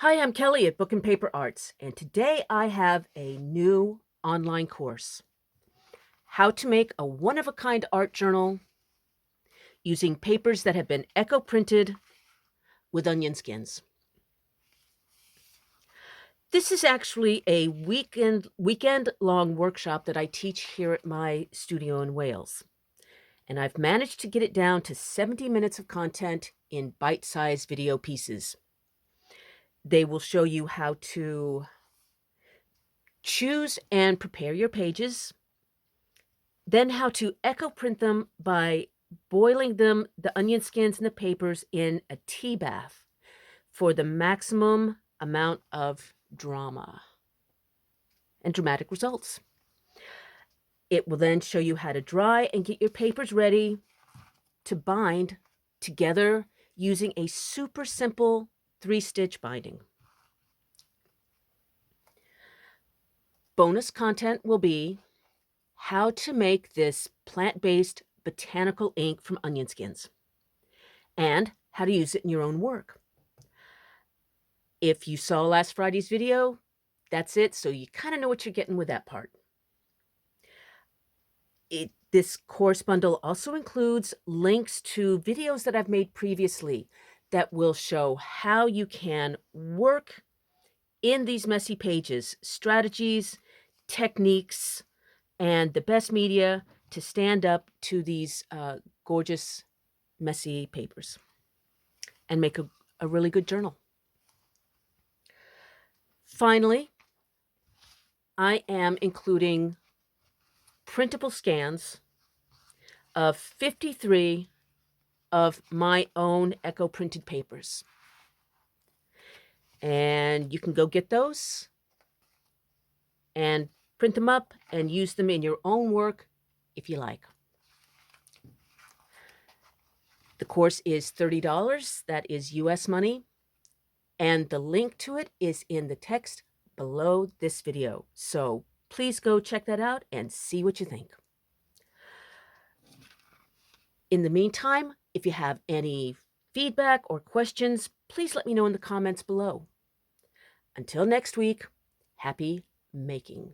Hi, I'm Kelly at Book and Paper Arts, and today I have a new online course. How to make a one-of-a-kind art journal using papers that have been eco-printed with onion skins. This is actually a weekend-long workshop that I teach here at my studio in Wales. And I've managed to get it down to 70 minutes of content in bite-sized video pieces. They will show you how to choose and prepare your pages, then how to echo print them by boiling the onion skins and the papers in a tea bath for the maximum amount of drama and dramatic results. It will then show you how to dry and get your papers ready to bind together using a super simple 3-stitch binding. Bonus content will be how to make this plant-based botanical ink from onion skins and how to use it in your own work. If you saw last Friday's video, that's it, so you kind of know what you're getting with that part. This course bundle also includes links to videos that I've made previously that will show how you can work in these messy pages, strategies, techniques, and the best media to stand up to these gorgeous, messy papers and make a really good journal. Finally, I am including printable scans of 53 of my own eco-printed papers. And you can go get those and print them up and use them in your own work if you like. The course is $30. That is US money. And the link to it is in the text below this video. So please go check that out and see what you think. In the meantime, if you have any feedback or questions, please let me know in the comments below. Until next week, happy making.